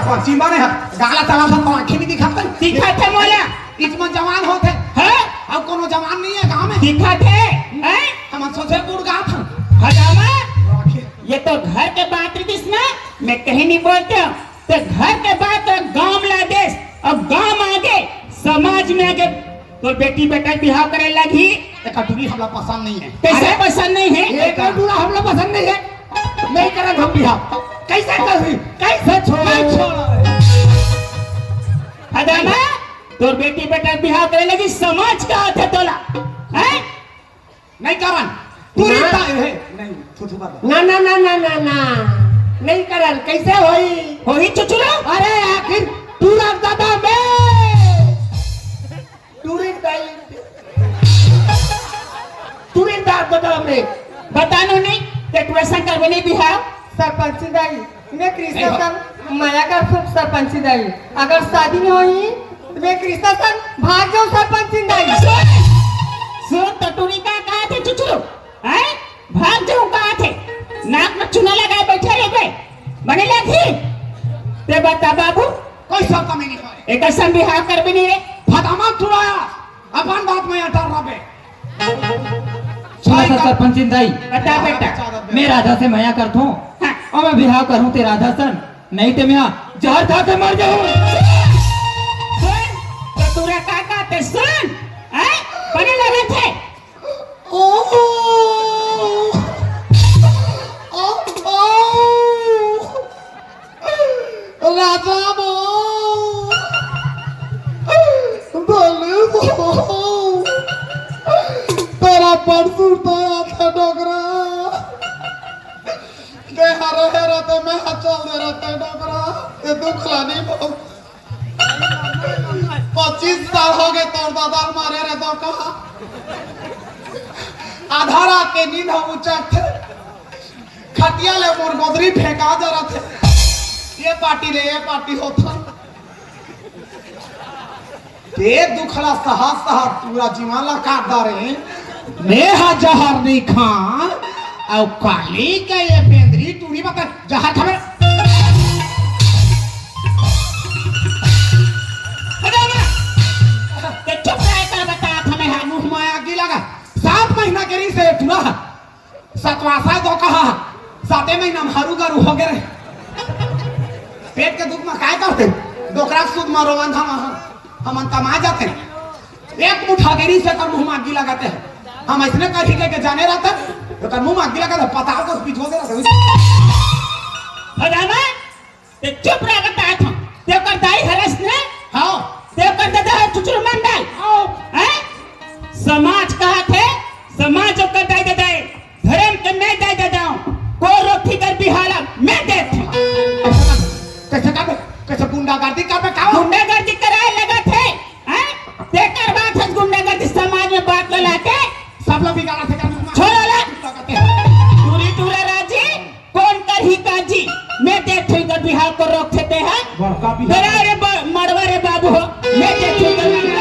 कौन सी माने है गाला चला सब आंखें भी दिखाते दिखाते मोला इसमें जवान होते हैं अब कोनो जवान नहीं है गांव में दिखाते हैं हम सोचे बूढ़ गांव था हजामा ये तो घर के बात रही ना मैं कहीं नहीं बोलता तो घर के बात तो गांव में देश अब गांव में आगे समाज में आगे तो बेटी बेटा बिहाव करे लगी कटोरी हमरा पसंद नहीं है कैसे पसंद नहीं है ये कटोरा हमरा पसंद नहीं है नहीं करे हम बिहाव कैसे करी कैसे छोड़ हजामा तो बेटी बेटा बिहाव करे लगी समाज का हाथ है तोला हैं नहीं करन तू रिश्ता है नहीं थुथु बात ना ना ना ना ना ना नहीं करन कैसे होई चुचुरा अरे आखिर पूरा दादा में टूरिंग दादा में बतानो नहीं डेकोरेशन करवे नहीं बिहाव सरपंची दाई मैं कृष्णा सन माया का सरपंची दाई अगर शादी नहीं हुई तो मैं कृष्णा सन भाग जाऊं सरपंची दाई सुन टटूरी का कहा थे चुचुरो हैं भाग जाऊं कहा थे नाक में चुना लगाए बैठे रह गए बने लगी ते बता बाबू कोई सब कमी नहीं है एक असम बिहाव कर भी नहीं रे फटामा छुड़ाया अपन बात में अटर रबे सुना था सरपंच दाई बता बेटा मैं राधा से माया करता हूँ हाँ। और मैं बिहाव करूँ ते राधा सन नहीं तो मैं जहर खा के मर जाऊँ सुन टटूरा का कहते सुन हैं बने लगे थे राजा तेरा परसुर तो आता डोगरा ते हरे हरे ते मैं चल दे रहते डोगरा ते दुख लानी बहुत 25 साल हो गए तोर दादा मारे रे तो कहा आधारा के नींद हम उचक थे खटिया ले मोर गोदरी फेंका जरा थे ये पार्टी होता ते दुखला सहा सहा पूरा जीवाला काट दारे नेहा जहर नहीं खान और काली के ये बेंदरी टूरी बता जहर खावे ते चुप रह कर बता हमें हाँ मुंह में आग लगा 7 महीना के री से टूरा सतवासा दो कहा 7 महीना में हरू गरू हो गए पेट के दुख में काय करते डोकरा सूद मारो बंधा हम कमा जाते एक मुठा गेरी से कर मुंह में आग लगाते हैं हम ऐसने कर ही के जाने रहते तो कर मुंह में आग लगाते पता को पिछो दे रहते हजामा ते चुप रह कर बैठ ते कर दाई हरस ने हाँ ते कर दादा चुचुर मंडल हैं समाज कहा थे समाज को दाई दे दे धर्म के मैं दाई दे जाऊं को रोटी कर बिहाला मैं देती कैसे गुंडागर्दी कर पे काओ गुंडागर्दी कराए लगा थे हैं ते कर बात है गुंडागर्दी समाज में बात लगा के सब लोग बिगाड़ा थे कर छोड़ो ला टूरी टूरा राजी कौन कर ही काजी मैं देखते कर बिहार को रोक देते हैं बड़का भी रे मरवा रे बाबू हो मैं देखते कर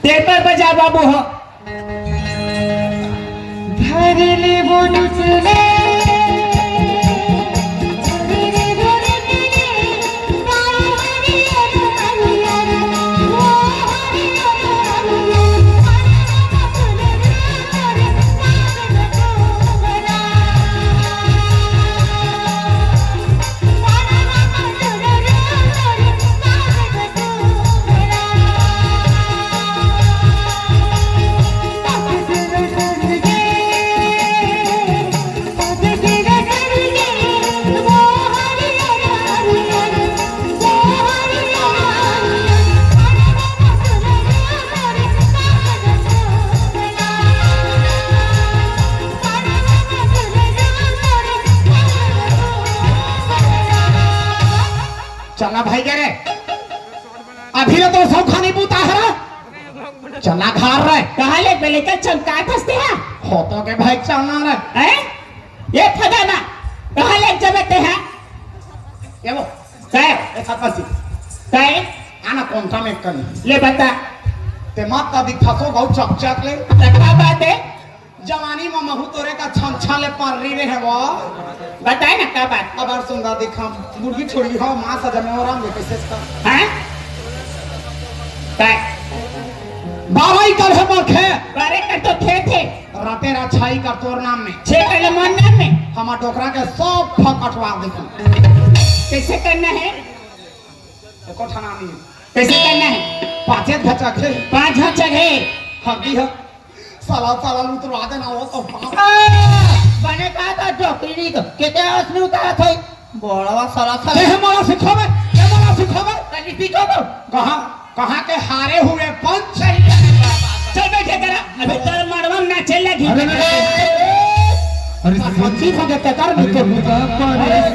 पेपर बजा बाबू हो धरले बोलू चले चला भाई गे रे अभी रे तो सब खानी बूता है चला घर रे कहाँ ले पहले का चमकात हंसते हैं होतो के भाई चलना रे हैं ये खजाना कहाँ ले जबते हैं ये वो काय ए सरपंच काय आना कौन में कनी ले बता ते मत का दिखासो गौ चकचक ले क्या बात है जवानी में महू तोरे का छन छाले पर री रे है वो बताए ना क्या बात अब और सुंदर दिखा मुर्गी छोड़ी हो मां सजा में और हम कैसे इसका हैं काय बाबाई कर है मखे बारे का तो थे राते राछाई का तोर नाम में छे का मन नाम में हमार डोकरा के सब फकटवा देखो कैसे करना है एको ठाना नहीं कैसे करना है पांचे घचा के 5 जगह हड्डी है साला साला उतरवा देना हो तो बने का तो डॉक्टरी को केते असली उतारा थई बड़वा साला ते हमारा सिखावे ते हमारा सिखावे कली सीखो तो कहां के हारे हुए पंच चल बैठे करा अबे तर मड़वा नाचे लगी अरे सच्ची फगे ते कर नहीं तो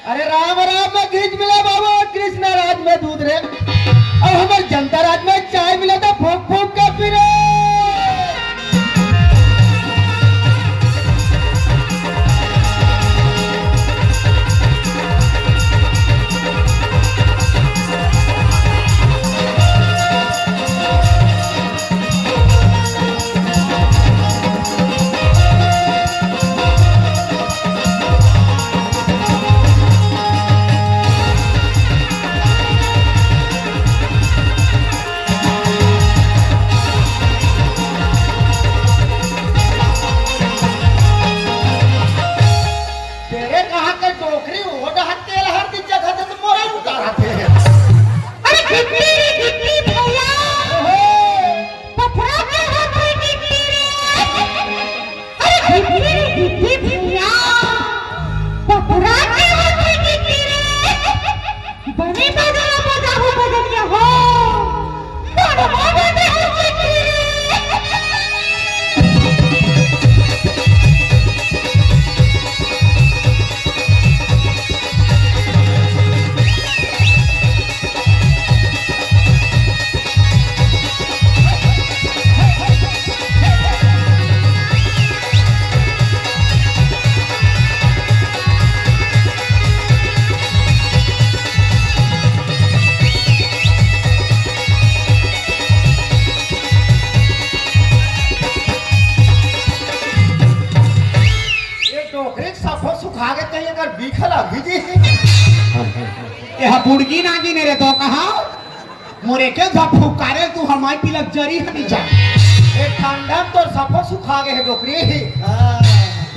अरे राम राम में घीच मिला बाबा कृष्ण राज में दूध रे और हमारे जनता राज में चाय मिला था फूक फूक के पी रे तेरे कहा के टोकरी वो डहत तेल हर दिन जगह से मोरा उतारते हैं अरे कितनी रे कितनी भैया पथरा के हाथ में कितनी रे अरे कितनी रे कितनी भैया पथरा के हाथ में कितनी रे बने बजा हो बदलिया हो मरवा बजा हो कितनी रे टोकरी साफो सुखा के चाहिए अगर बीखला भीजी यह बुड़गी नागी ने रे तो कहा मोरे के जब फुकारे तू हमारी पिलक जरी हनी जा एक ठंडा तो साफो सुखा गए है टोकरी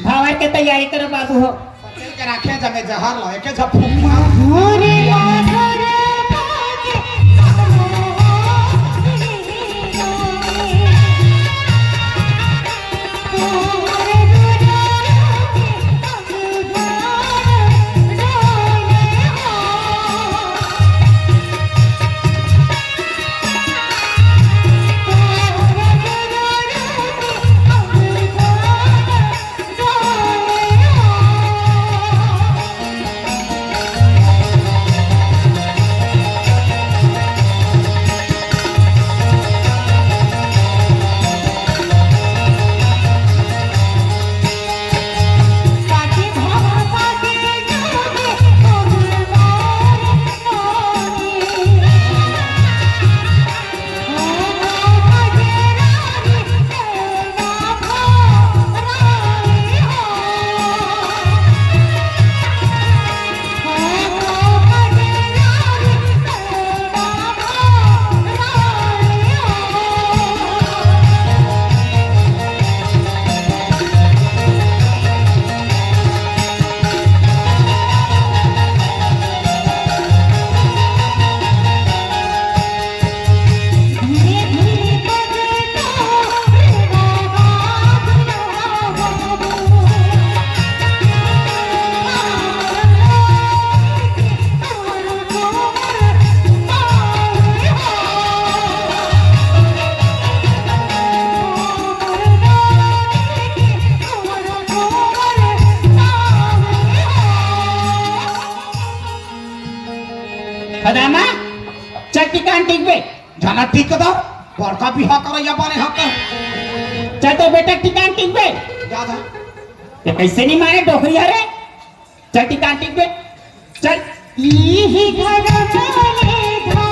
भावर के तैयारी करो बाबू हो के रखे जमे जहर लाए के जब फुका मोरे लाडोरे भागे मोरे जाना ठीक दो बड़का बिहा करैया बने हक चल तो बेटा टिकान टिक बे जा जा ये कैसे नहीं मारे डोकरिया रे चल टिकान टिक बे चल यही घर चले दो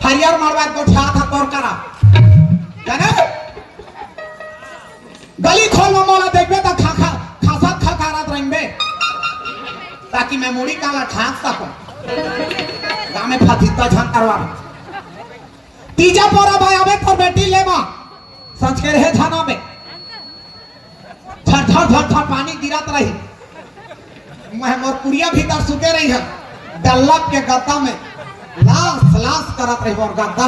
हरियर मारवा गोठा था तोर करा जाने गली खोल में मोला देखबे त खासा खखारत रहिबे ताकि मैं मुड़ी काला ठाक सकूं गांव में फतिता झन करवा तीजा पोरा भाई आबे तोर बेटी लेबा सच के रहे थाना में थर थर थर थर पानी गिरत रही मैं मोर कुड़िया भीतर सुते रही है डल्लक के गद्दा में लाश लाश करत रही और गद्दा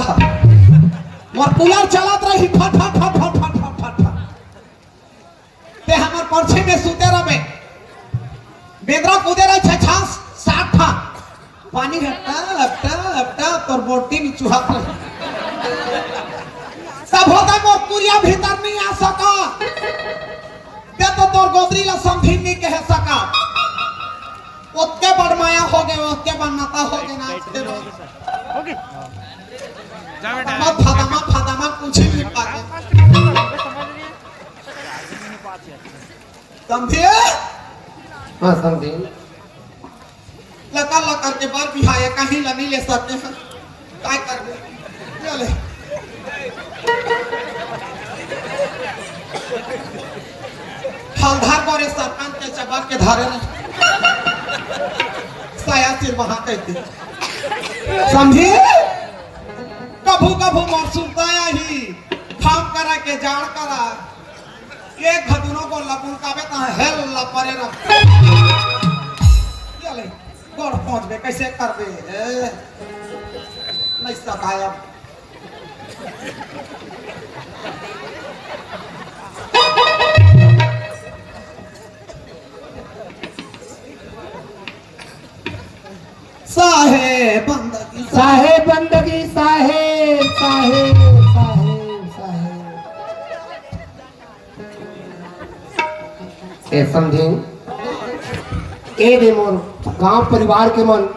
मोर कूलर चलत रही फट फट फट फट फट फट फट ते हमर परछे में सुते रहे बेदरा कूदे रहे छछास 60 था पानी हटा तोर बोटी में चुहत रही सब होता मोर कुरिया भीतर नहीं आ सका ते तो तोर गोदरी ला समझी नहीं कह सका उत्ते बड़माया हो गए उत्ते बनता हो गए ना ओके जा बेटा फादामा कुछ नहीं पाते समझे हां समझे लका के बाद बिहाया कहीं ला नहीं ले सकते हैं काय कर दे चले हलधार करे सरपंच के चबक के धारे नहीं साया सिर वहां कहते समझे कभू कभू मोर सुनताया ही फाम करा के जाड़ करा एक खदुनो को लपुन काबे ता हेल लपरे रख चले गोड़ पहुंचबे कैसे करबे नहीं सकाया साहेब बंदगी साहेब बंदगी साहेब साहेब साहेब साहेब ए समझे ए दे मोर गांव परिवार के मन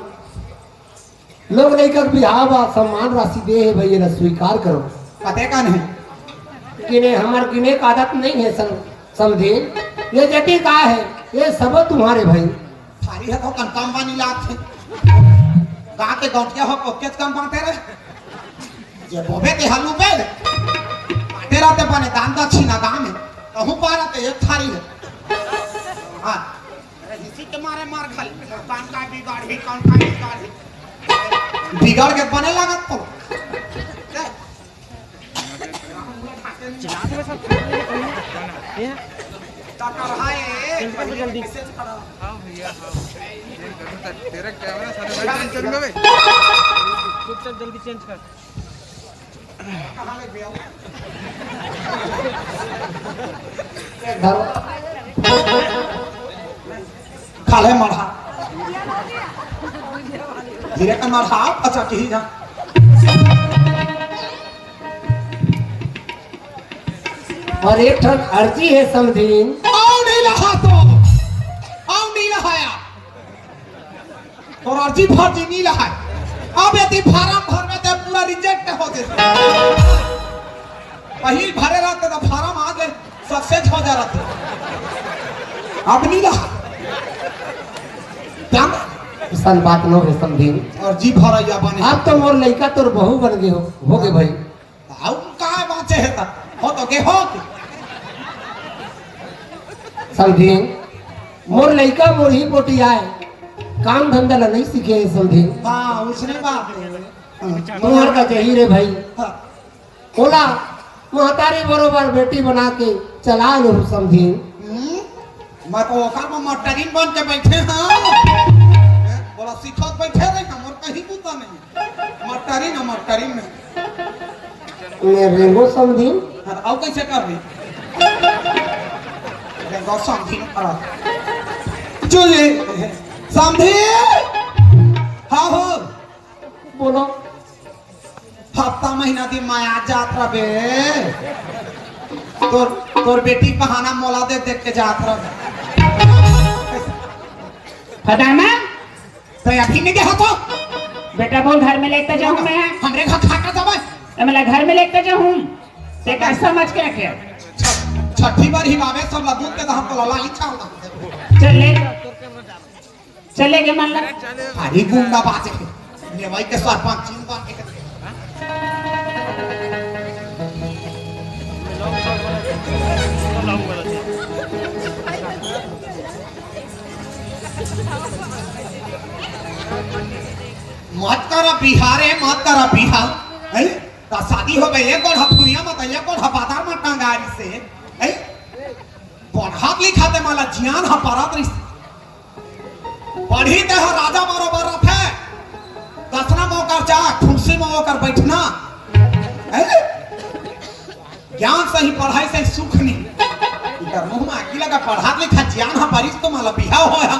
लोग लेकर बिहार व सम्मान राशि दे है भैया स्वीकार करो पते का नहीं किने हमार किने का आदत नहीं है समझे ये जटी का है ये सब तुम्हारे भाई थारी है तो कम बानी लात थे कहाँ के गौटिया हो कोकेच कम बांटे रहे जे बोबे के हलू पे बांटे रहते बने दान दक्षिणा गांव में कहूं पा रहते एक थारी है हाँ इसी के मारे मार खाली कान का बिगाड़ी कान का बिगाड़ी बिगाड़ के बने लागत तो चिल्लाते में सब ये ताका रहा है जल्दी से खड़ा हां भैया हां तेरा कैमरा सारे चल गए खुद चल जल्दी चेंज कर कहां लग गया खाले मरहा धीरे कर मरहा अच्छा की जा और एक ठन अर्जी है समझीन। आओ नहीं रहा तो आओ नहीं रहाया और अर्जी फर्जी नहीं रहा अब यदि फार्म भर में तो पूरा रिजेक्ट हो जाए पहिल भरे रहते तो फार्म आ गए सक्सेस हो जा रहा अब नहीं रहा सन बात नो है समझीन। और जी भरैया बने अब तो मोर लड़का तोर बहू बन गए हो गए भाई। आओ का बाचे है ता हो तो के हो समझीन मोर लड़का मोर ही पोटी आए काम धंधा ला नहीं सीखे है समझीन। हां उसने बात है तुम्हार का चाहिए रे भाई। हाँ। बोला महतारी बरोबर बेटी बना के चला लो समझीन। मैं तो ओकर में मटरीन बन के बैठे हां बोला सिखत बैठे रहे हमर कहीं बुता नहीं मटरीन में मैं रेंगो समझीन। हाँ, अब कैसे कर रही रेंगो समझीन करा जो ये समझी हाँ हो बोलो हफ्ता महीना दिन माया जात्रा बे तोर बेटी बहाना मोला देख के जात्रा फदामा तो अभी नहीं गया तो बेटा बोल घर में लेकर जाऊं मैं हमरे घर खा कर जावे तो मैं घर में लेकर जाऊं ते का समझ के रखे छठी बार ही गावे सब ला दूध के तो हमको लला ही छाव चले के मन लग अरे गुंडा बाजे ने भाई के सरपंच चीन बन के मत करा बिहार है ता शादी हो गई एक और हथुनिया मत एक और बाजार में टांगारी से है पढ़ात लिखाते माला जियान हा परत रिस पढ़ी ते हा राजा बरोबर रथे दसना मौका चा कुर्सी में होकर बैठना है ज्ञान से ही पढ़ाई से सुख नहीं इधर मुंह में आगी लगा पढ़ात लिखा जियान हा परिस तो माला बिहाव होया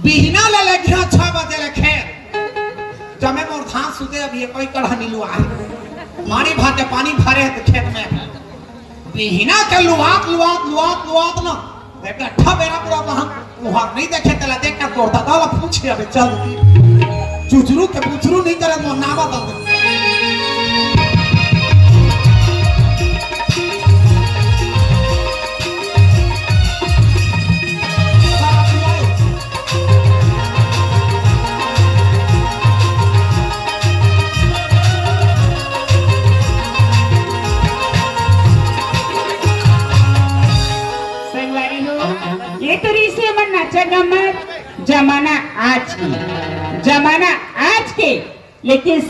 बिहना ले ले घिया 6 बजे ले खेत जमे मोर धान सुते अब ये कोई कढ़ा नीलू आ मारी भाते पानी भरे तो खेत में बिहना के लुआत ना एक अट्ठा बेरा पूरा वहां वहां नहीं देखे तला देख कर तोड़ता दाला पूछे अबे चल चुचरू के पुचरू नहीं करे मोर ना बता ये तो रीसे मन नाचेगा मत जमाना आज के लेकिन